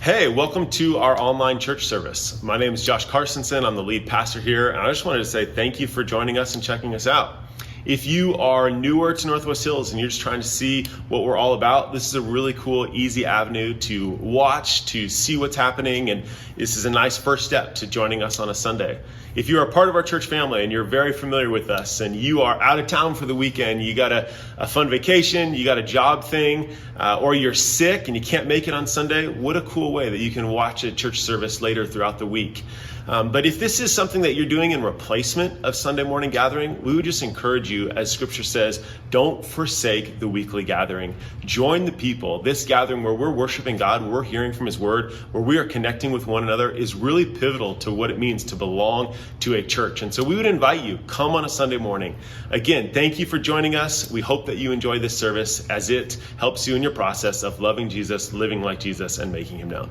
Hey, welcome to our online church service. My name is Josh Carsonson. I'm the lead pastor here, and I just wanted to say thank you for joining us and checking us out. If you are newer to Northwest Hills and you're just trying to see what we're all about, this is a really cool, easy avenue to watch, to see what's happening, and this is a nice first step to joining us on a Sunday. If you're a part of our church family and you're very familiar with us and you are out of town for the weekend, you got a fun vacation, you got a job thing, or you're sick and you can't make it on Sunday, what a cool way that you can watch a church service later throughout the week. But if this is something that you're doing in replacement of Sunday morning gathering, we would just encourage you, as Scripture says, don't forsake the weekly gathering. Join the people. This gathering where we're worshiping God, where we're hearing from His Word, where we are connecting with one another is really pivotal to what it means to belong to a church. And so we would invite you, come on a Sunday morning. Again, thank you for joining us. We hope that you enjoy this service as it helps you in your process of loving Jesus, living like Jesus, and making Him known.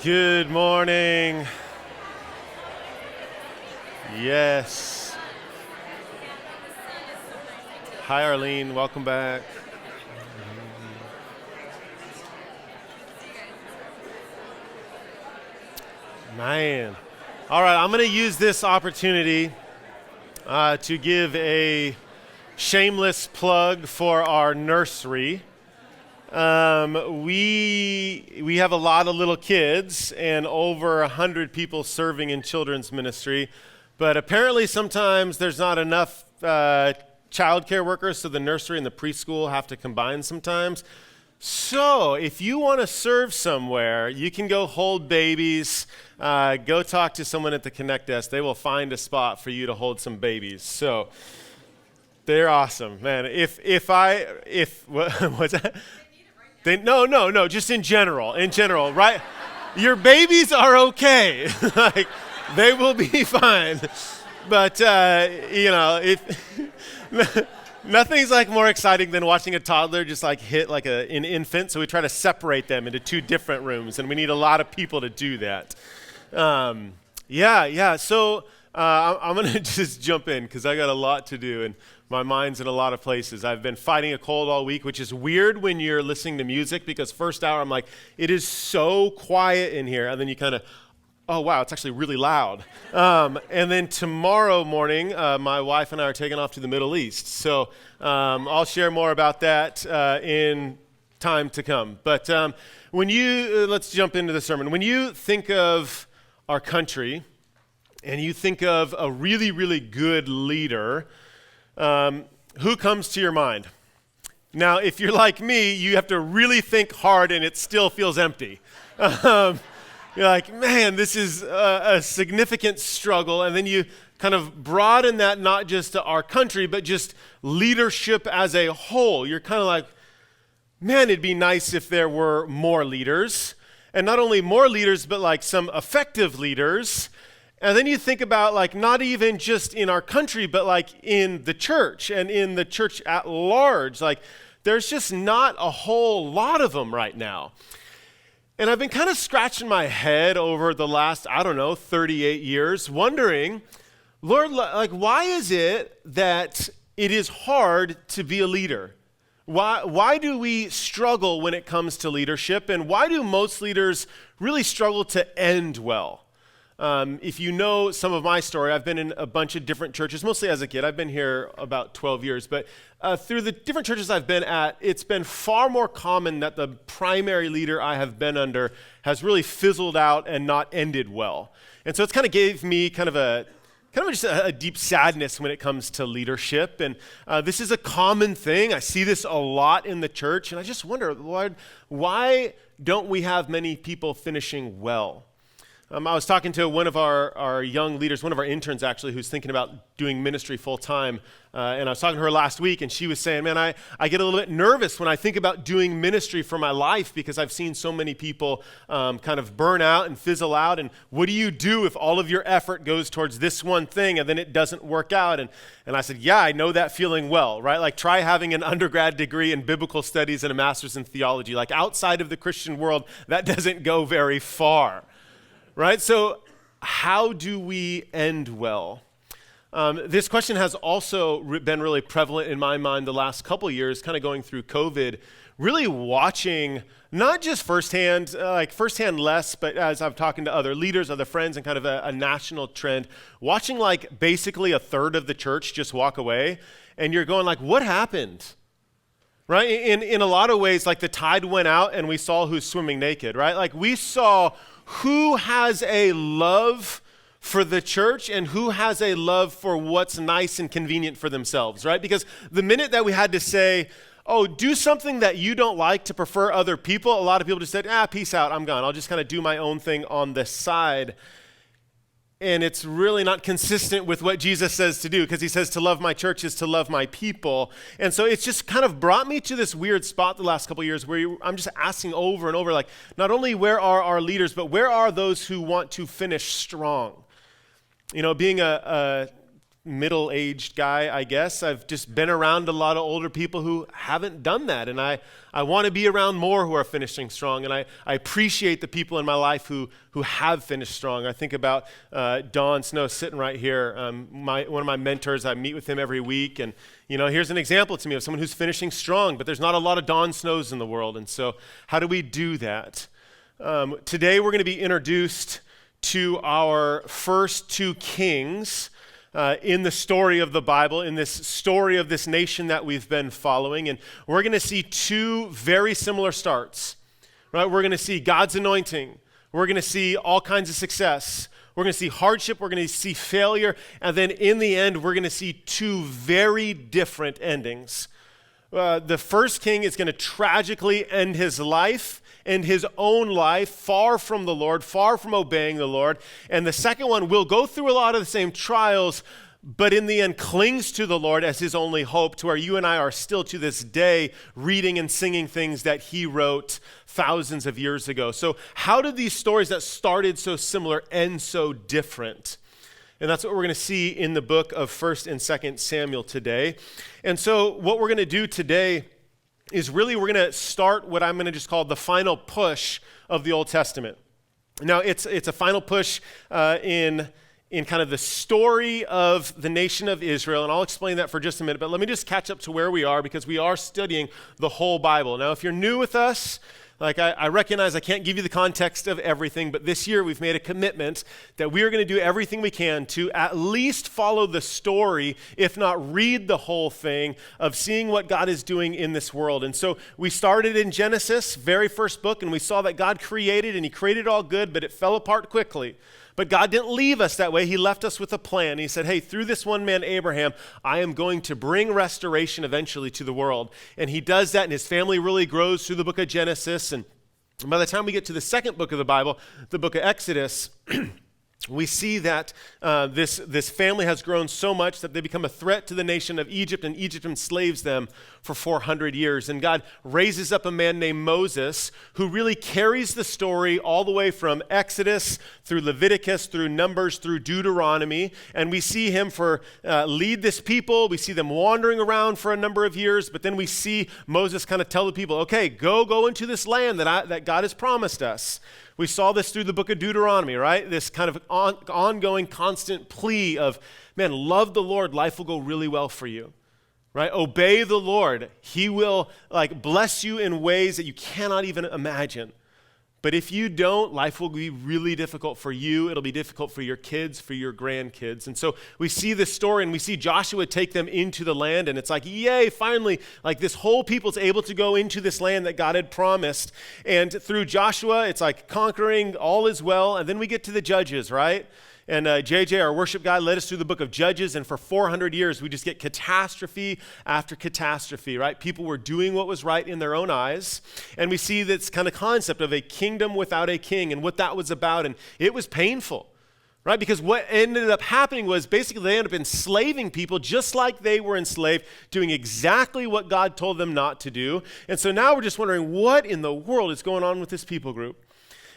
Good morning. Yes. Hi, Arlene. Welcome back. Man. All right, I'm going to use this opportunity to give a shameless plug for our nursery. We have a lot of little kids and over 100 people serving in children's ministry, but apparently sometimes there's not enough childcare workers, so the nursery and the preschool have to combine sometimes. So if you want to serve somewhere, you can go hold babies, go talk to someone at the Connect desk. They will find a spot for you to hold some babies. So they're awesome, man. What's that? No, just in general, right? Your babies are okay. Like, they will be fine. But, nothing's like more exciting than watching a toddler just like hit like an infant. So we try to separate them into two different rooms, and we need a lot of people to do that. So I'm going to just jump in because I got a lot to do, and my mind's in a lot of places. I've been fighting a cold all week, which is weird when you're listening to music because first hour I'm like, it is so quiet in here. And then you kind of, oh, wow, it's actually really loud. And then tomorrow morning, my wife and I are taking off to the Middle East. So I'll share more about that in time to come. But let's jump into the sermon. When you think of our country and you think of a really, really good leader, who comes to your mind? Now, if you're like me, you have to really think hard and it still feels empty. You're like, man, this is a significant struggle. And then you kind of broaden that not just to our country, but just leadership as a whole. You're kind of like, man, it'd be nice if there were more leaders. And not only more leaders, but like some effective leaders. And then you think about like not even just in our country, but like in the church and in the church at large. Like there's just not a whole lot of them right now. And I've been kind of scratching my head over the last, 38 years, wondering, Lord, like why is it that it is hard to be a leader? Why do we struggle when it comes to leadership? And why do most leaders really struggle to end well? If you know some of my story, I've been in a bunch of different churches, mostly as a kid. I've been here about 12 years, but through the different churches I've been at, it's been far more common that the primary leader I have been under has really fizzled out and not ended well. And so it's kind of gave me just a deep sadness when it comes to leadership. And this is a common thing. I see this a lot in the church, and I just wonder, Lord, why don't we have many people finishing well? I was talking to one of our young leaders, one of our interns actually, who's thinking about doing ministry full time. And I was talking to her last week, and she was saying, man, I get a little bit nervous when I think about doing ministry for my life because I've seen so many people kind of burn out and fizzle out. And what do you do if all of your effort goes towards this one thing and then it doesn't work out? And I said, yeah, I know that feeling well, right? Like try having an undergrad degree in biblical studies and a master's in theology. Like outside of the Christian world, that doesn't go very far. Right? So how do we end well? This question has also been really prevalent in my mind the last couple years, kind of going through COVID, really watching not just firsthand, firsthand less, but as I've talking to other leaders, other friends, and kind of a national trend, watching like basically a third of the church just walk away, and you're going like, what happened? Right? In a lot of ways, like the tide went out and we saw who's swimming naked, right? Like we saw who has a love for the church and who has a love for what's nice and convenient for themselves, right? Because the minute that we had to say, oh, do something that you don't like to prefer other people, a lot of people just said, peace out, I'm gone. I'll just kind of do my own thing on the side. And it's really not consistent with what Jesus says to do, because he says to love my church is to love my people. And so it's just kind of brought me to this weird spot the last couple of years where I'm just asking over and over, like, not only where are our leaders, but where are those who want to finish strong? You know, being a middle-aged guy, I guess, I've just been around a lot of older people who haven't done that. And I want to be around more who are finishing strong. And I appreciate the people in my life who have finished strong. I think about Don Snow sitting right here, one of my mentors. I meet with him every week. And, you know, here's an example to me of someone who's finishing strong, but there's not a lot of Don Snows in the world. And so how do we do that? Today we're going to be introduced to our first two kings in the story of the Bible, in this story of this nation that we've been following. And we're going to see two very similar starts, right? We're going to see God's anointing. We're going to see all kinds of success. We're going to see hardship. We're going to see failure. And then in the end, we're going to see two very different endings. The first king is going to tragically end his life and his own life far from the Lord, far from obeying the Lord. And the second one will go through a lot of the same trials, but in the end clings to the Lord as his only hope, to where you and I are still to this day reading and singing things that he wrote thousands of years ago. So how did these stories that started so similar end so different? And that's what we're going to see in the book of 1st and 2nd Samuel today. And so what we're going to do today is really we're going to start what I'm going to just call the final push of the Old Testament. Now, it's a final push in kind of the story of the nation of Israel, and I'll explain that for just a minute, but let me just catch up to where we are, because we are studying the whole Bible. Now, if you're new with us, like I recognize I can't give you the context of everything, but this year we've made a commitment that we are going to do everything we can to at least follow the story, if not read the whole thing, of seeing what God is doing in this world. And so we started in Genesis, very first book, and we saw that God created, and he created all good, but it fell apart quickly. But God didn't leave us that way. He left us with a plan. He said, hey, through this one man, Abraham, I am going to bring restoration eventually to the world. And he does that, and his family really grows through the book of Genesis. And by the time we get to the second book of the Bible, the book of Exodus, we see that this family has grown so much that they become a threat to the nation of Egypt, and Egypt enslaves them for 400 years. And God raises up a man named Moses, who really carries the story all the way from Exodus through Leviticus, through Numbers, through Deuteronomy. And we see him lead this people. We see them wandering around for a number of years, but then we see Moses kind of tell the people, okay, go into this land that God has promised us. We saw this through the book of Deuteronomy, right? This kind of ongoing, constant plea of, man, love the Lord, life will go really well for you, right? Obey the Lord. He will bless you in ways that you cannot even imagine. But if you don't, life will be really difficult for you. It'll be difficult for your kids, for your grandkids. And so we see this story, and we see Joshua take them into the land, and it's like, yay, finally, this whole people's able to go into this land that God had promised. And through Joshua, it's like conquering, all is well. And then we get to the Judges, right? And JJ, our worship guy, led us through the book of Judges, and for 400 years, we just get catastrophe after catastrophe, right? People were doing what was right in their own eyes, and we see this kind of concept of a kingdom without a king and what that was about, and it was painful, right? Because what ended up happening was basically they ended up enslaving people just like they were enslaved, doing exactly what God told them not to do. And so now we're just wondering, what in the world is going on with this people group?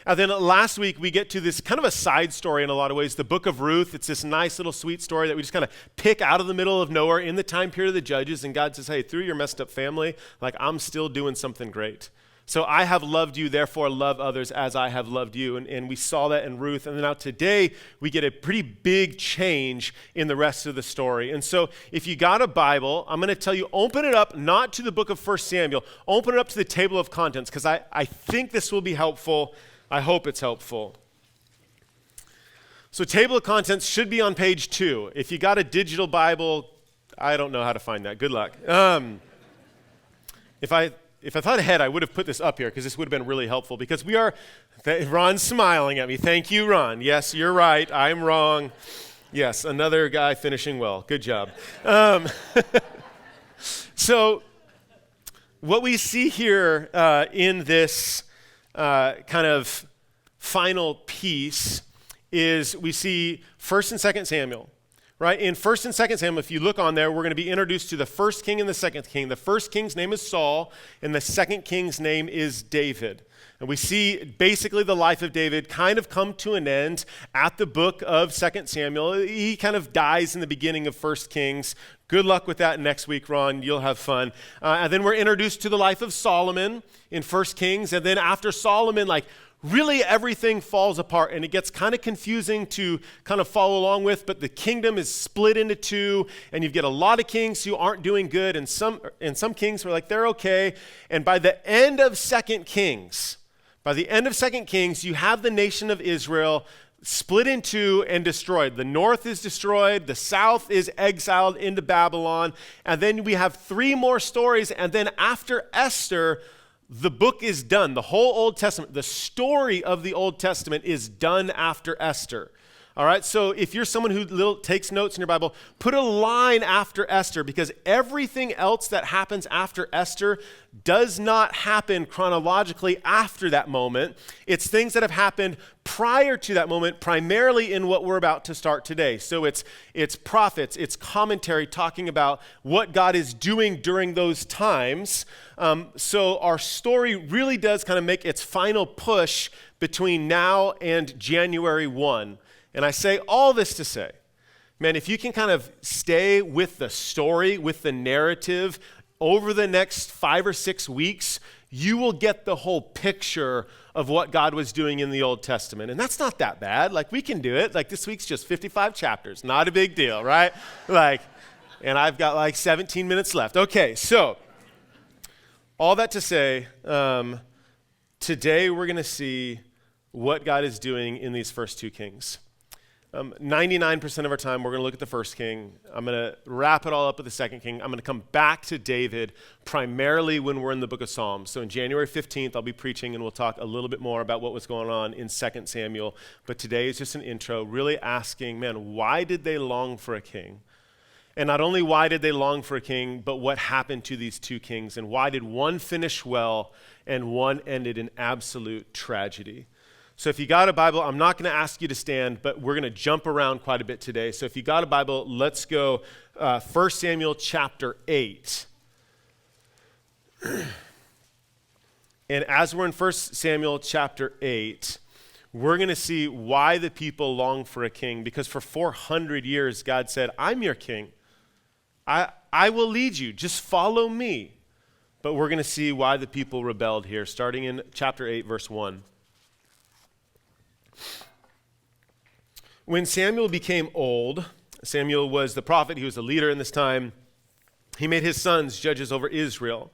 And then last week, we get to this kind of a side story in a lot of ways, the book of Ruth. It's this nice little sweet story that we just kind of pick out of the middle of nowhere in the time period of the Judges. And God says, hey, through your messed up family, I'm still doing something great. So I have loved you, therefore love others as I have loved you. And we saw that in Ruth. And then now today, we get a pretty big change in the rest of the story. And so if you got a Bible, I'm going to tell you, open it up, not to the book of 1 Samuel, open it up to the table of contents, because I think this will be helpful. I hope it's helpful. So table of contents should be on page 2. If you got a digital Bible, I don't know how to find that. Good luck. If I thought ahead, I would have put this up here because this would have been really helpful because Ron's smiling at me. Thank you, Ron. Yes, you're right. I'm wrong. Yes, another guy finishing well. Good job. So what we see here in this kind of final piece is we see 1st and 2nd Samuel. Right? In 1st and 2nd Samuel, if you look on there, we're going to be introduced to the first king and the second king. The first king's name is Saul, and the second king's name is David. And we see basically the life of David kind of come to an end at the book of 2nd Samuel. He kind of dies in the beginning of 1st Kings. Good luck with that next week, Ron. You'll have fun. And then we're introduced to the life of Solomon in 1st Kings. And then after Solomon, really everything falls apart and it gets kind of confusing to kind of follow along with, but the kingdom is split into 2 and you get a lot of kings who aren't doing good and some kings who are they're okay. And by the end of 2nd Kings, you have the nation of Israel split in 2 and destroyed. The north is destroyed, the south is exiled into Babylon, and then we have 3 more stories, and then after Esther, the book is done. The whole Old Testament, the story of the Old Testament is done after Esther. All right, so if you're someone who takes notes in your Bible, put a line after Esther because everything else that happens after Esther does not happen chronologically after that moment. It's things that have happened prior to that moment, primarily in what we're about to start today. So it's prophets, it's commentary talking about what God is doing during those times. So our story really does kind of make its final push between now and January 1. And I say all this to say, man, if you can kind of stay with the story, with the narrative over the next 5 or 6 weeks, you will get the whole picture of what God was doing in the Old Testament. And that's not that bad. We can do it. This week's just 55 chapters. Not a big deal, right? And I've got 17 minutes left. Okay, so all that to say, today we're going to see what God is doing in these first 2 kings. 99% of our time, we're going to look at the first king. I'm going to wrap it all up with the second king. I'm going to come back to David primarily when we're in the book of Psalms. So on January 15th, I'll be preaching and we'll talk a little bit more about what was going on in 2 Samuel. But today is just an intro, really asking, man, why did they long for a king? And not only why did they long for a king, but what happened to these 2 kings? And why did one finish well and one ended in absolute tragedy? So if you got a Bible, I'm not going to ask you to stand, but we're going to jump around quite a bit today. So if you got a Bible, let's go 1 Samuel chapter 8. And as we're in 1 Samuel chapter 8, we're going to see why the people long for a king. Because for 400 years, God said, I'm your king. I will lead you. Just follow me. But we're going to see why the people rebelled here, starting in chapter 8, verse 1. When Samuel became old, Samuel was the prophet, he was the leader in this time. He made his sons judges over Israel.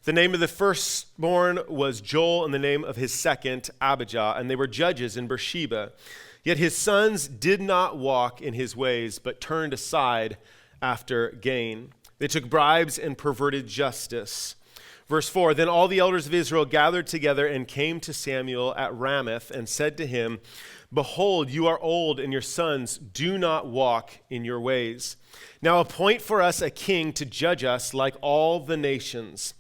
The name of the firstborn was Joel, and the name of his second, Abijah, and they were judges in Beersheba. Yet his sons did not walk in his ways, but turned aside after gain. They took bribes and perverted justice. Verse 4, then all the elders of Israel gathered together and came to Samuel at Ramath and said to him, behold, you are old, and your sons do not walk in your ways. Now appoint for us a king to judge us like all the nations.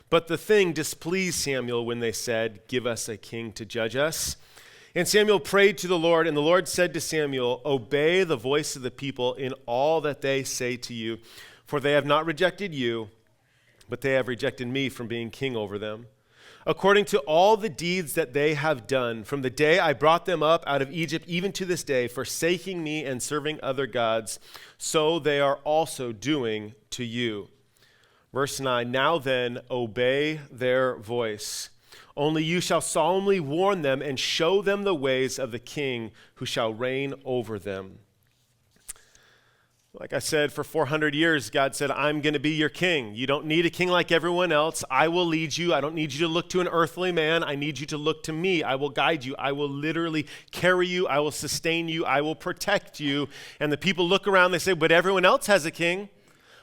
But the thing displeased Samuel when they said, give us a king to judge us. And Samuel prayed to the Lord, and the Lord said to Samuel, obey the voice of the people in all that they say to you, for they have not rejected you, but they have rejected me from being king over them. According to all the deeds that they have done, from the day I brought them up out of Egypt, even to this day, forsaking me and serving other gods, so they are also doing to you. Verse 9, now then, obey their voice. Only you shall solemnly warn them and show them the ways of the king who shall reign over them. Like I said, for 400 years, God said, I'm going to be your king. You don't need a king like everyone else. I will lead you. I don't need you to look to an earthly man. I need you to look to me. I will guide you. I will literally carry you. I will sustain you. I will protect you. And the people look around, they say, but everyone else has a king.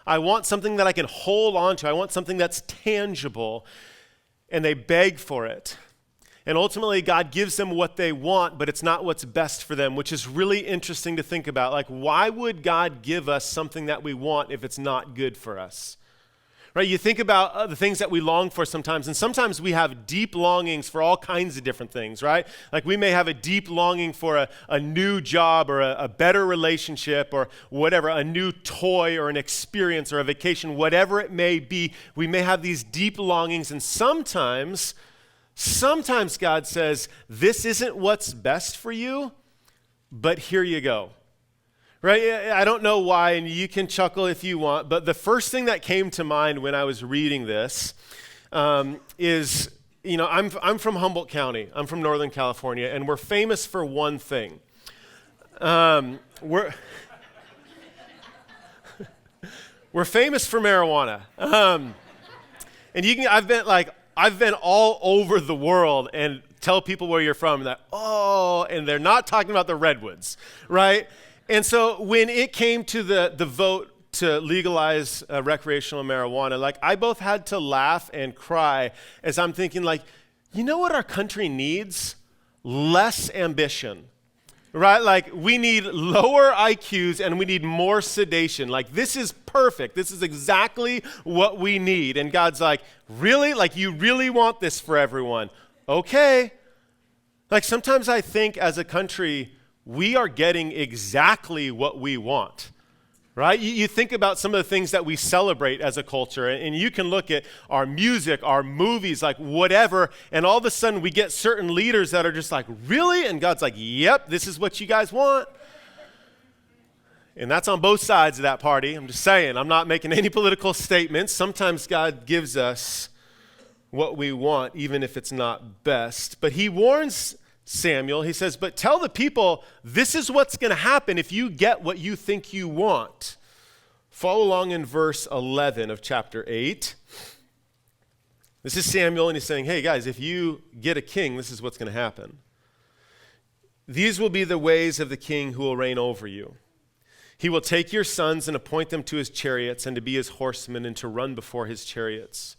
I want something that I can hold on to. I want something that's tangible. And they beg for it. And ultimately, God gives them what they want, but it's not what's best for them, which is really interesting to think about. Like, why would God give us something that we want if it's not good for us? Right? You think about the things that we long for sometimes, and sometimes we have deep longings for all kinds of different things, right? Like we may have a deep longing for a new job or a better relationship or whatever, a new toy or an experience or a vacation, whatever it may be. We may have these deep longings, and sometimes God says, this isn't what's best for you, but here you go. Right? I don't know why, and you can chuckle if you want, but the first thing that came to mind when I was reading this is, I'm from Humboldt County. I'm from Northern California, and we're famous for one thing. We're famous for marijuana. And I've been all over the world and tell people where you're from and they're not talking about the redwoods, right? And so when it came to the vote to legalize recreational marijuana, I both had to laugh and cry as I'm thinking you know what our country needs? Less ambition. Right? We need lower IQs and we need more sedation. This is perfect. This is exactly what we need. And God's like, really? You really want this for everyone? Okay. Sometimes I think as a country, we are getting exactly what we want. Right? You think about some of the things that we celebrate as a culture, and you can look at our music, our movies, whatever, and all of a sudden we get certain leaders that are just really? And God's like, yep, this is what you guys want. And that's on both sides of that party. I'm just saying, I'm not making any political statements. Sometimes God gives us what we want, even if it's not best. But he warns Samuel, he says, but tell the people, this is what's going to happen if you get what you think you want. Follow along in verse 11 of chapter 8. This is Samuel, and he's saying, hey guys, if you get a king, this is what's going to happen. These will be the ways of the king who will reign over you. He will take your sons and appoint them to his chariots and to be his horsemen and to run before his chariots.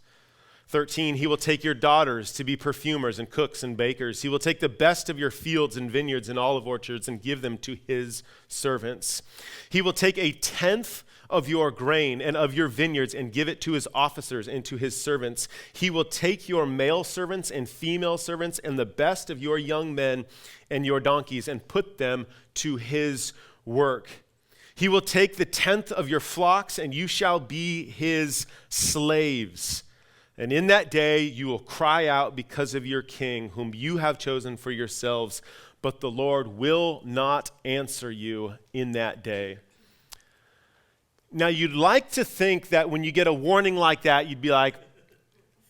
13, he will take your daughters to be perfumers and cooks and bakers. He will take the best of your fields and vineyards and olive orchards and give them to his servants. He will take a tenth of your grain and of your vineyards and give it to his officers and to his servants. He will take your male servants and female servants and the best of your young men and your donkeys and put them to his work. He will take the tenth of your flocks and you shall be his slaves. And in that day you will cry out because of your king, whom you have chosen for yourselves, but the Lord will not answer you in that day. Now you'd like to think that when you get a warning like that, you'd be like,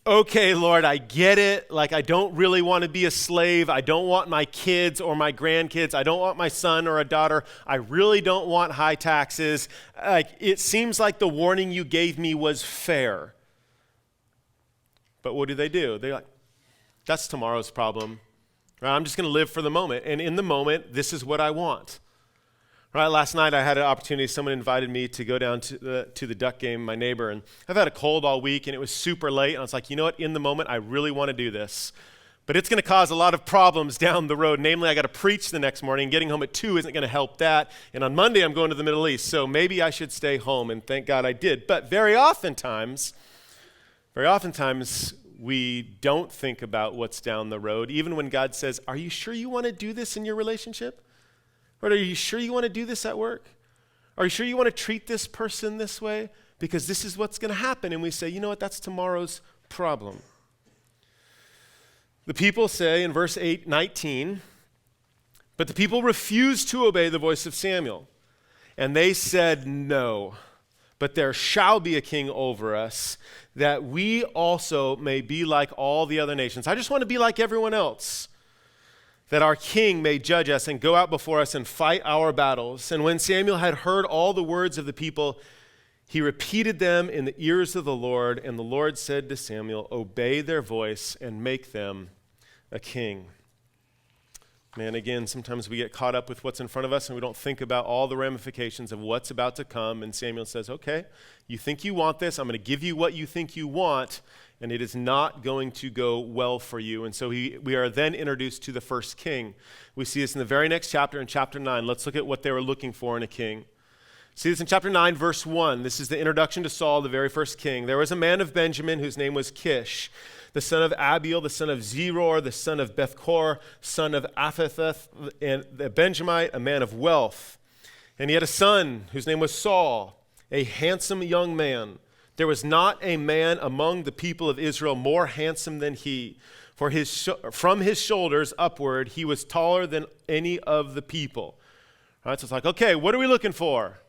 okay, Lord, I get it. I don't really want to be a slave. I don't want my kids or my grandkids. I don't want my son or a daughter. I really don't want high taxes. It seems like the warning you gave me was fair. But what do? They're like, that's tomorrow's problem. Right? I'm just going to live for the moment. And in the moment, this is what I want. Right? Last night I had an opportunity. Someone invited me to go down to the Duck game, my neighbor. And I've had a cold all week, and it was super late. And I was like, you know what? In the moment, I really want to do this. But it's going to cause a lot of problems down the road. Namely, I got to preach the next morning. Getting home at 2 isn't going to help that. And on Monday, I'm going to the Middle East. So maybe I should stay home. And thank God I did. But very oftentimes, we don't think about what's down the road, even when God says, are you sure you want to do this in your relationship? Or are you sure you want to do this at work? Are you sure you want to treat this person this way? Because this is what's going to happen. And we say, you know what, that's tomorrow's problem. The people say in verse 19, but the people refused to obey the voice of Samuel. And they said no. but there shall be a king over us, that we also may be like all the other nations. I just want to be like everyone else, that our king may judge us and go out before us and fight our battles. And when Samuel had heard all the words of the people, he repeated them in the ears of the Lord, and the Lord said to Samuel, obey their voice and make them a king. Man, again, sometimes we get caught up with what's in front of us and we don't think about all the ramifications of what's about to come. And Samuel says, okay, you think you want this. I'm going to give you what you think you want, and it is not going to go well for you. And so we are then introduced to the first king. We see this in the very next chapter, in chapter 9. Let's look at what they were looking for in a king. See this in chapter 9, verse 1. This is the introduction to Saul, the very first king. There was a man of Benjamin whose name was Kish, the son of Abiel, the son of Zeror, the son of Bethkor, son of Aphatheth, and the Benjamite, a man of wealth. And he had a son whose name was Saul, a handsome young man. There was not a man among the people of Israel more handsome than he. For from his shoulders upward, he was taller than any of the people. Right, so it's like, okay, what are we looking for?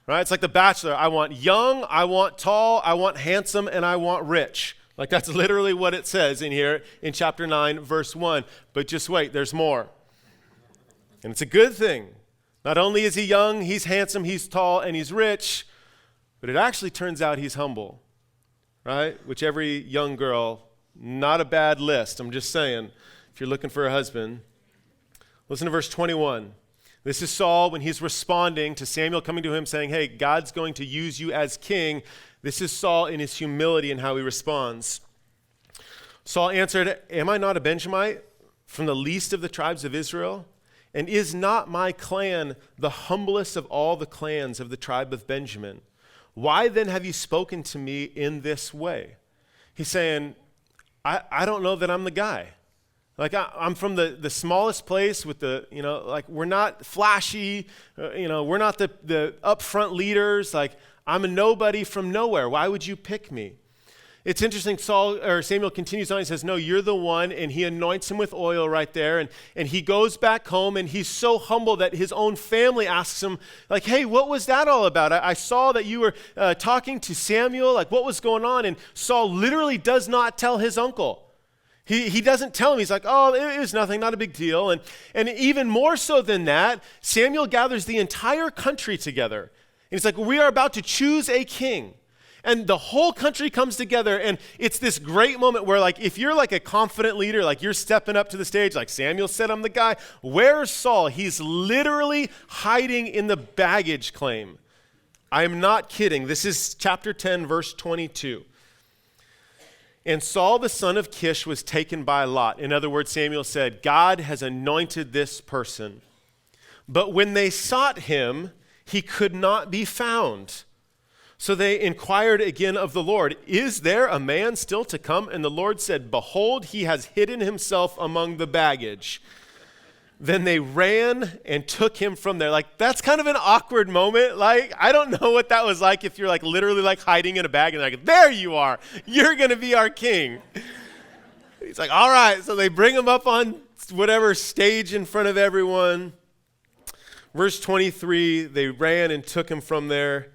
Right? It's like The Bachelor. I want young, I want tall, I want handsome, and I want rich. Like that's literally what it says in here in chapter 9, verse 1. But just wait, there's more. And it's a good thing. Not only is he young, he's handsome, he's tall, and he's rich, but it actually turns out he's humble. Right? Which every young girl, not a bad list. I'm just saying, if you're looking for a husband. Listen to verse 21. This is Saul when he's responding to Samuel coming to him saying, hey, God's going to use you as king. This is Saul in his humility and how he responds. Saul answered, am I not a Benjamite from the least of the tribes of Israel? And is not my clan the humblest of all the clans of the tribe of Benjamin? Why then have you spoken to me in this way? He's saying, I don't know that I'm the guy. Like I'm from the smallest place with we're not flashy, we're not the upfront leaders. Like I'm a nobody from nowhere. Why would you pick me? It's interesting, Samuel continues on, he says, no, you're the one, and he anoints him with oil right there, and he goes back home, and he's so humble that his own family asks him, like, hey, what was that all about? I saw that you were talking to Samuel, like what was going on? And Saul literally does not tell his uncle. He doesn't tell him. He's like, oh, it was nothing, not a big deal. And even more so than that, Samuel gathers the entire country together. And he's like, we are about to choose a king. And the whole country comes together, and it's this great moment where, like, if you're like a confident leader, like you're stepping up to the stage, like Samuel said, I'm the guy. Where's Saul? He's literally hiding in the baggage claim. I'm not kidding. This is chapter 10, verse 22. And Saul, the son of Kish, was taken by Lot. In other words, Samuel said, God has anointed this person. But when they sought him, he could not be found. So they inquired again of the Lord, is there a man still to come? And the Lord said, behold, he has hidden himself among the baggage. Then they ran and took him from there. Like, that's kind of an awkward moment. Like, I don't know what that was like if you're like literally like hiding in a bag and like, there you are. You're going to be our king. He's like, all right. So they bring him up on whatever stage in front of everyone. Verse 23, they ran and took him from there.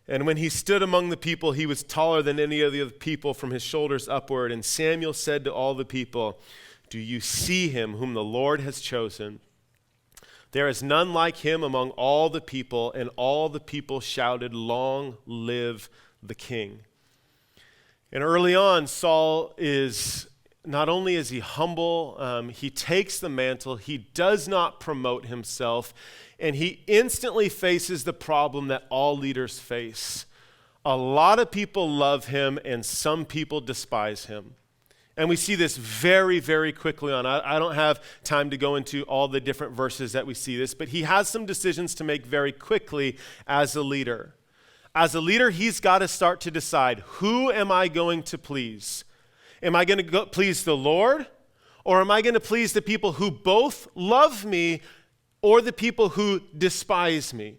And when he stood among the people, he was taller than any of the other people from his shoulders upward. And Samuel said to all the people, do you see him whom the Lord has chosen? There is none like him among all the people. And all the people shouted, long live the king. And early on, Saul is, not only is he humble, he takes the mantle. He does not promote himself. And he instantly faces the problem that all leaders face. A lot of people love him and some people despise him. And we see this very, very quickly on. I don't have time to go into all the different verses that we see this, but he has some decisions to make very quickly as a leader. As a leader, he's got to start to decide, who am I going to please? Am I going to please the Lord? Or am I going to please the people who both love me or the people who despise me?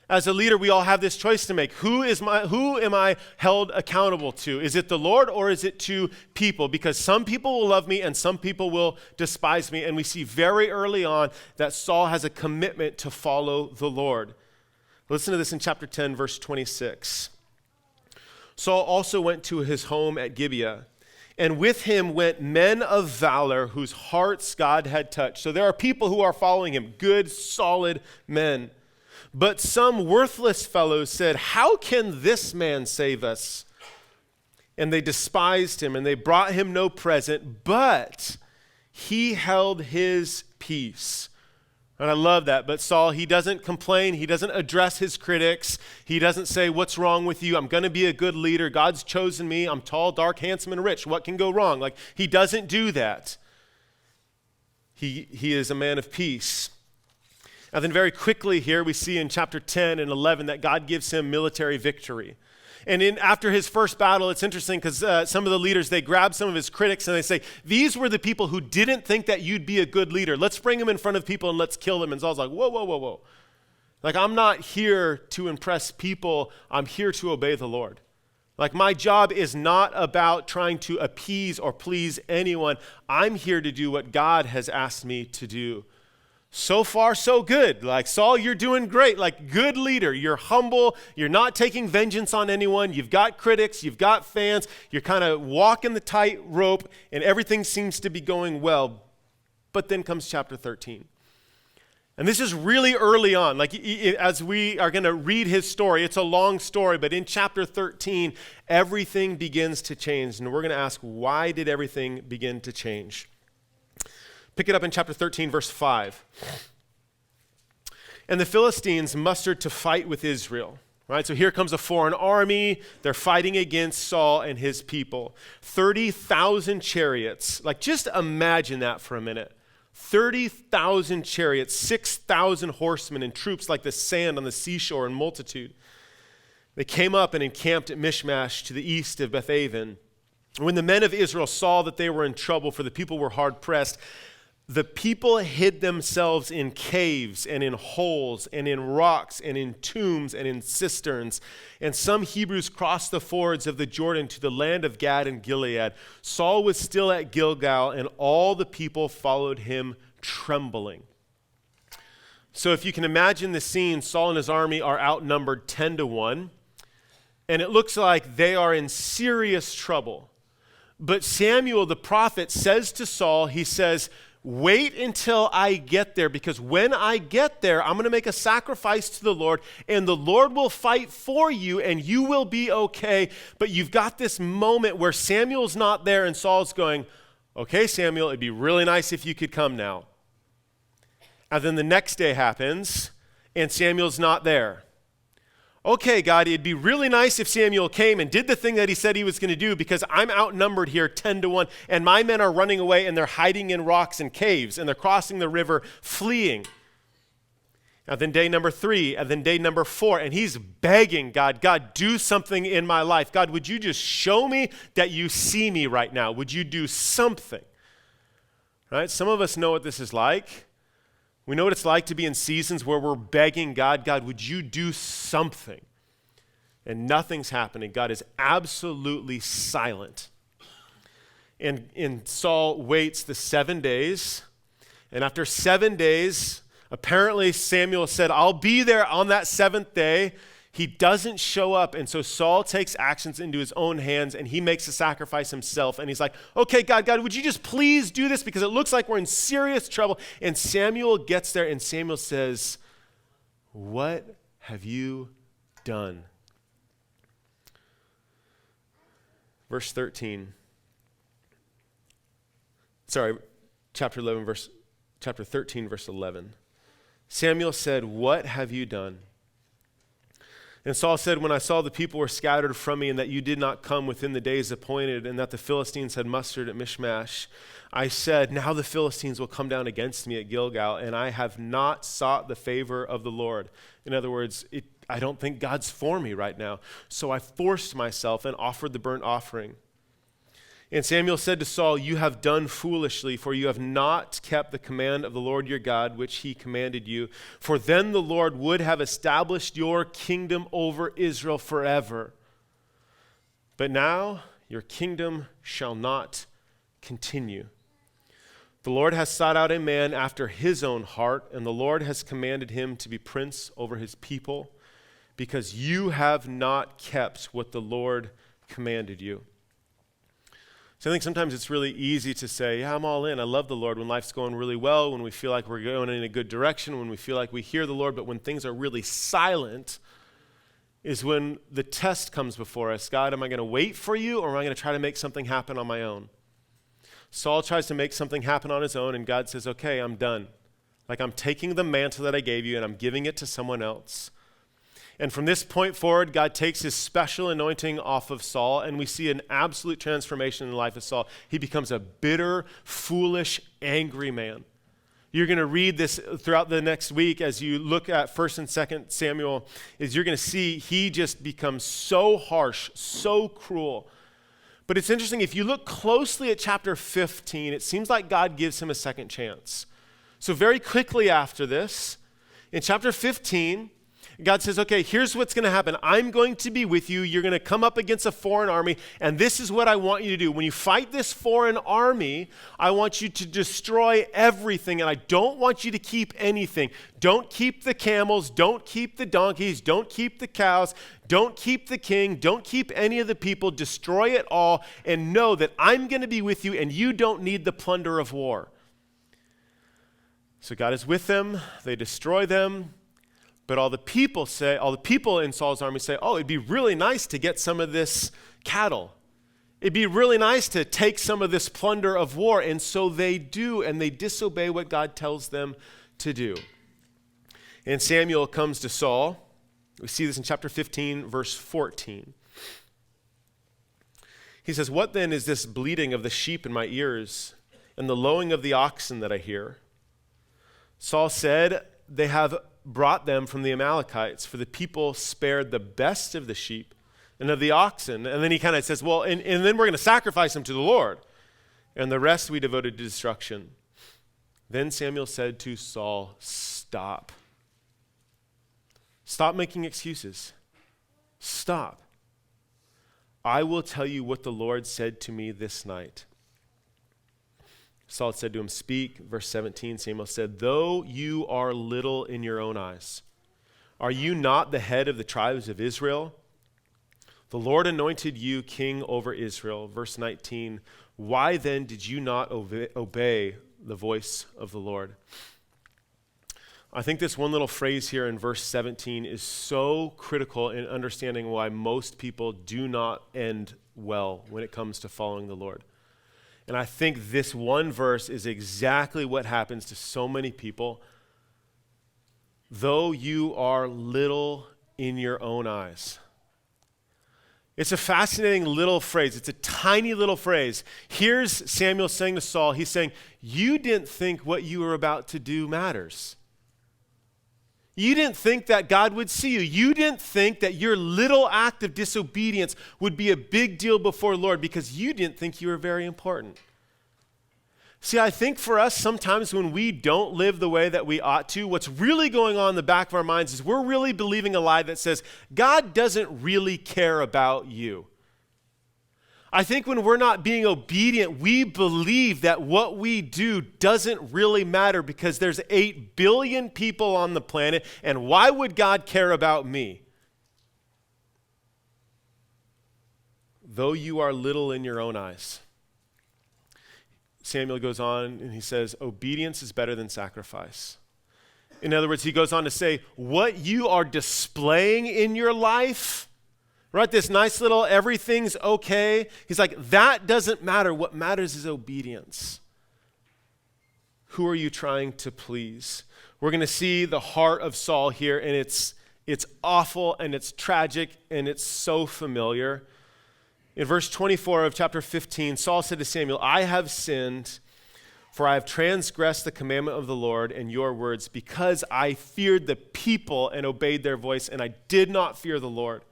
As a leader, we all have this choice to make. Who am I held accountable to? Is it the Lord or is it to people? Because some people will love me and some people will despise me. And we see very early on that Saul has a commitment to follow the Lord. Listen to this in chapter 10, verse 26. Saul also went to his home at Gibeah, and with him went men of valor whose hearts God had touched. So there are people who are following him, good, solid men. But some worthless fellows said, "How can this man save us?" And they despised him, and they brought him no present, but he held his peace. And I love that. But Saul, he doesn't complain. He doesn't address his critics. He doesn't say, "What's wrong with you? I'm going to be a good leader. God's chosen me. I'm tall, dark, handsome, and rich. What can go wrong?" Like, he doesn't do that. He is a man of peace. And then very quickly here we see in chapter 10 and 11 that God gives him military victory. And after his first battle, it's interesting because some of the leaders, they grab some of his critics and they say, "These were the people who didn't think that you'd be a good leader. Let's bring them in front of people and let's kill them." And Saul's like, whoa, whoa, whoa, whoa. Like, I'm not here to impress people. I'm here to obey the Lord. Like, my job is not about trying to appease or please anyone. I'm here to do what God has asked me to do. So far, so good. Like, Saul, you're doing great. Like, good leader. You're humble. You're not taking vengeance on anyone. You've got critics. You've got fans. You're kind of walking the tightrope, and everything seems to be going well. But then comes chapter 13. And this is really early on. Like, as we are going to read his story, it's a long story, but in chapter 13, everything begins to change. And we're going to ask, why did everything begin to change? Pick it up in chapter 13, verse 5. And the Philistines mustered to fight with Israel. Right? So here comes a foreign army. They're fighting against Saul and his people. 30,000 chariots. Like, just imagine that for a minute. 30,000 chariots, 6,000 horsemen, and troops like the sand on the seashore in multitude. They came up and encamped at Michmash to the east of Bethaven. When the men of Israel saw that they were in trouble, for the people were hard pressed, the people hid themselves in caves and in holes and in rocks and in tombs and in cisterns. And some Hebrews crossed the fords of the Jordan to the land of Gad and Gilead. Saul was still at Gilgal, and all the people followed him trembling. So if you can imagine the scene, Saul and his army are outnumbered 10-1, and it looks like they are in serious trouble. But Samuel the prophet says to Saul, he says, "Wait until I get there, because when I get there, I'm going to make a sacrifice to the Lord, and the Lord will fight for you, and you will be okay." But you've got this moment where Samuel's not there, and Saul's going, "Okay, Samuel, it'd be really nice if you could come now." And then the next day happens, and Samuel's not there. "Okay, God, it'd be really nice if Samuel came and did the thing that he said he was going to do, because I'm outnumbered here 10-1, and my men are running away, and they're hiding in rocks and caves, and they're crossing the river fleeing." And then day number 3, and then day number 4, and he's begging God, "God, do something in my life. God, would you just show me that you see me right now? Would you do something?" Right? Some of us know what this is like. We know what it's like to be in seasons where we're begging God, "God, would you do something?" And nothing's happening. God is absolutely silent. And Saul waits the 7 days. And after 7 days, apparently Samuel said, "I'll be there on that 7th day." He doesn't show up, and so Saul takes actions into his own hands, and he makes a sacrifice himself. And he's like, "Okay, God, would you just please do this, because it looks like we're in serious trouble." And Samuel gets there, and Samuel says, "What have you done?" Verse 13. Chapter 13, verse 11. Samuel said, "What have you done?" And Saul said, "When I saw the people were scattered from me, and that you did not come within the days appointed, and that the Philistines had mustered at Michmash, I said, now the Philistines will come down against me at Gilgal, and I have not sought the favor of the Lord." In other words, I don't think God's for me right now. So I forced myself and offered the burnt offering. And Samuel said to Saul, "You have done foolishly, for you have not kept the command of the Lord your God, which he commanded you. For then the Lord would have established your kingdom over Israel forever. But now your kingdom shall not continue. The Lord has sought out a man after his own heart, and the Lord has commanded him to be prince over his people, because you have not kept what the Lord commanded you. So I think sometimes it's really easy to say, yeah, I'm all in. I love the Lord when life's going really well, when we feel like we're going in a good direction, when we feel like we hear the Lord. But when things are really silent is when the test comes before us. God, am I going to wait for you, or am I going to try to make something happen on my own? Saul tries to make something happen on his own, and God says, okay, I'm done. Like, I'm taking the mantle that I gave you and I'm giving it to someone else. And from this point forward, God takes his special anointing off of Saul, and we see an absolute transformation in the life of Saul. He becomes a bitter, foolish, angry man. You're going to read this throughout the next week as you look at 1st and 2nd Samuel, is you're going to see he just becomes so harsh, so cruel. But it's interesting, if you look closely at chapter 15, it seems like God gives him a second chance. So very quickly after this, in chapter 15, God says, okay, here's what's going to happen. I'm going to be with you. You're going to come up against a foreign army, and this is what I want you to do. When you fight this foreign army, I want you to destroy everything, and I don't want you to keep anything. Don't keep the camels. Don't keep the donkeys. Don't keep the cows. Don't keep the king. Don't keep any of the people. Destroy it all, and know that I'm going to be with you, and you don't need the plunder of war. So God is with them. They destroy them. But all the people in Saul's army say, oh, it'd be really nice to get some of this cattle. It'd be really nice to take some of this plunder of war. And so they do, and they disobey what God tells them to do. And Samuel comes to Saul. We see this in chapter 15, verse 14. He says, what then is this bleating of the sheep in my ears and the lowing of the oxen that I hear? Saul said, they have brought them from the Amalekites, for the people spared the best of the sheep and of the oxen. And then he kind of says, well, and then we're going to sacrifice them to the Lord. And the rest we devoted to destruction. Then Samuel said to Saul, stop. Stop making excuses. Stop. I will tell you what the Lord said to me this night. Saul said to him, speak. Verse 17, Samuel said, though you are little in your own eyes, are you not the head of the tribes of Israel? The Lord anointed you king over Israel. Verse 19, why then did you not obey the voice of the Lord? I think this one little phrase here in verse 17 is so critical in understanding why most people do not end well when it comes to following the Lord. And I think this one verse is exactly what happens to so many people. Though you are little in your own eyes. It's a fascinating little phrase. It's a tiny little phrase. Here's Samuel saying to Saul, he's saying, you didn't think what you were about to do matters. You didn't think that God would see you. You didn't think that your little act of disobedience would be a big deal before the Lord because you didn't think you were very important. See, I think for us, sometimes when we don't live the way that we ought to, what's really going on in the back of our minds is we're really believing a lie that says, God doesn't really care about you. I think when we're not being obedient, we believe that what we do doesn't really matter because there's 8 billion people on the planet, and why would God care about me? Though you are little in your own eyes. Samuel goes on and he says, obedience is better than sacrifice. In other words, he goes on to say, what you are displaying in your life, right? This nice little everything's okay. He's like, that doesn't matter. What matters is obedience. Who are you trying to please? We're going to see the heart of Saul here, and it's awful, and it's tragic, and it's so familiar. In verse 24 of chapter 15, Saul said to Samuel, I have sinned, for I have transgressed the commandment of the Lord and your words, because I feared the people and obeyed their voice, and I did not fear the Lord.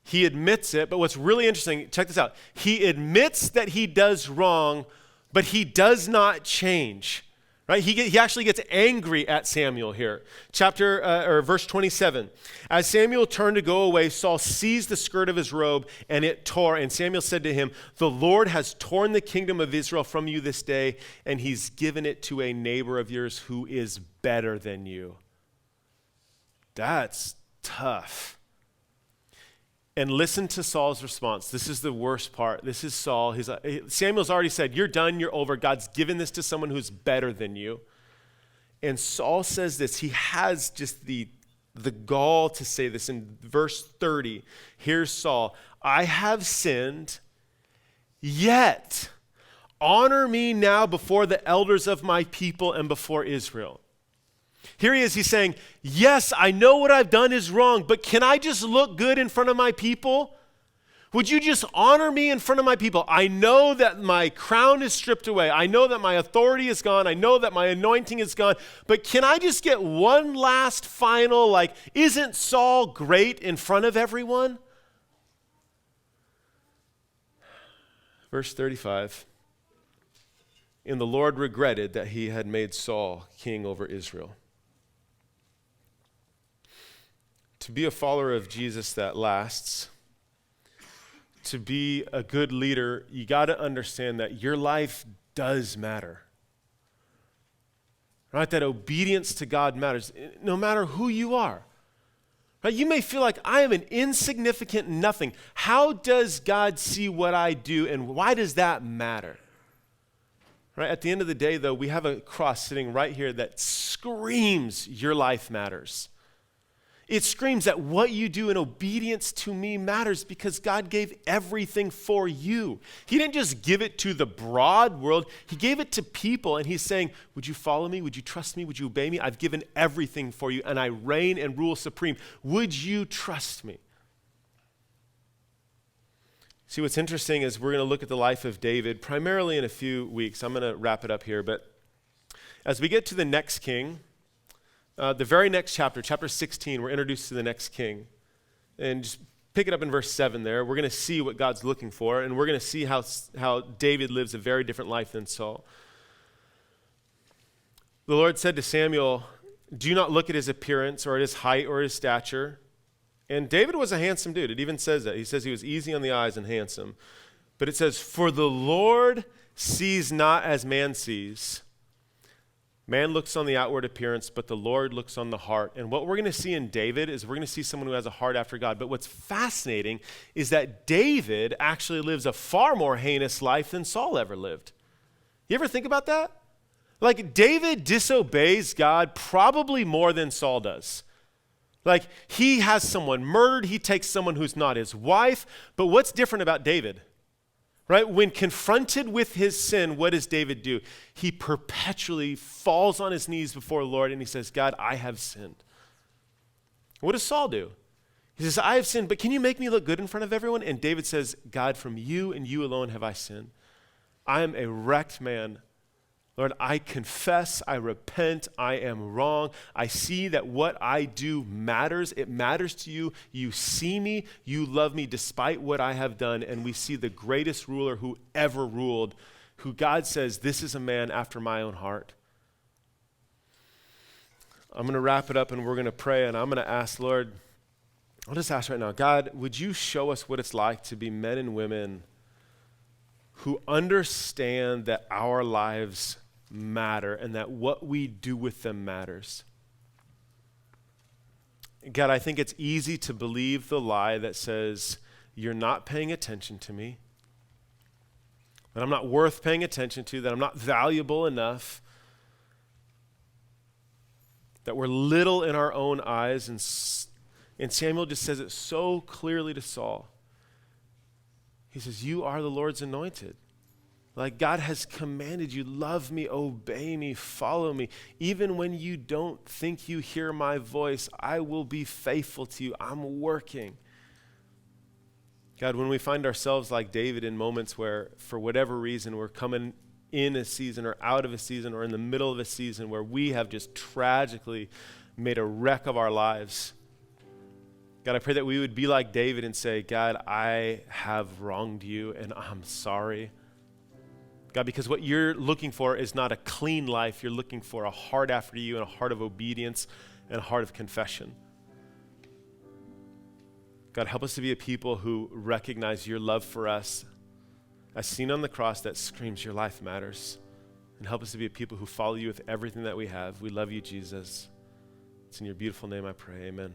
He admits it, but what's really interesting, check this out. He admits that he does wrong, but he does not change. Right? He actually gets angry at Samuel here. Verse 27. As Samuel turned to go away, Saul seized the skirt of his robe, and it tore. And Samuel said to him, the Lord has torn the kingdom of Israel from you this day, and he's given it to a neighbor of yours who is better than you. That's tough. And listen to Saul's response. This is the worst part. This is Saul. Samuel's already said, you're done, you're over. God's given this to someone who's better than you. And Saul says this. He has just the gall to say this in verse 30. Here's Saul. I have sinned, yet honor me now before the elders of my people and before Israel. Here he is, he's saying, yes, I know what I've done is wrong, but can I just look good in front of my people? Would you just honor me in front of my people? I know that my crown is stripped away. I know that my authority is gone. I know that my anointing is gone. But can I just get one last final, isn't Saul great in front of everyone? Verse 35. And the Lord regretted that he had made Saul king over Israel. To be a follower of Jesus that lasts, to be a good leader, you got to understand that your life does matter. Right? That obedience to God matters, no matter who you are. Right? You may feel like I am an insignificant nothing. How does God see what I do, and why does that matter? Right? At the end of the day, though, we have a cross sitting right here that screams your life matters. It screams that what you do in obedience to me matters because God gave everything for you. He didn't just give it to the broad world. He gave it to people, and he's saying, would you follow me? Would you trust me? Would you obey me? I've given everything for you, and I reign and rule supreme. Would you trust me? See, what's interesting is we're going to look at the life of David primarily in a few weeks. I'm going to wrap it up here, but as we get to the next king, the very next chapter, chapter 16, we're introduced to the next king. And just pick it up in verse 7 there. We're going to see what God's looking for, and we're going to see how David lives a very different life than Saul. The Lord said to Samuel, do not look at his appearance or at his height or his stature. And David was a handsome dude. It even says that. He says he was easy on the eyes and handsome. But it says, for the Lord sees not as man sees. Man looks on the outward appearance, but the Lord looks on the heart. And what we're going to see in David is we're going to see someone who has a heart after God. But what's fascinating is that David actually lives a far more heinous life than Saul ever lived. You ever think about that? David disobeys God probably more than Saul does. He has someone murdered. He takes someone who's not his wife. But what's different about David? Right? When confronted with his sin, what does David do? He perpetually falls on his knees before the Lord and he says, God, I have sinned. What does Saul do? He says, I have sinned, but can you make me look good in front of everyone? And David says, God, from you and you alone have I sinned. I am a wrecked man. Lord, I confess, I repent, I am wrong. I see that what I do matters. It matters to you. You see me. You love me despite what I have done. And we see the greatest ruler who ever ruled, who God says, this is a man after my own heart. I'm going to wrap it up and we're going to pray, and I'm going to ask, Lord, I'll just ask right now, God, would you show us what it's like to be men and women who understand that our lives matter and that what we do with them matters. God, I think it's easy to believe the lie that says, you're not paying attention to me, that I'm not worth paying attention to, that I'm not valuable enough, that we're little in our own eyes. And Samuel just says it so clearly to Saul. He says, you are the Lord's anointed. God has commanded you, love me, obey me, follow me. Even when you don't think you hear my voice, I will be faithful to you. I'm working. God, when we find ourselves like David in moments where, for whatever reason, we're coming in a season or out of a season or in the middle of a season where we have just tragically made a wreck of our lives, God, I pray that we would be like David and say, God, I have wronged you and I'm sorry. God, because what you're looking for is not a clean life. You're looking for a heart after you and a heart of obedience and a heart of confession. God, help us to be a people who recognize your love for us as seen on the cross that screams your life matters. And help us to be a people who follow you with everything that we have. We love you, Jesus. It's in your beautiful name I pray. Amen.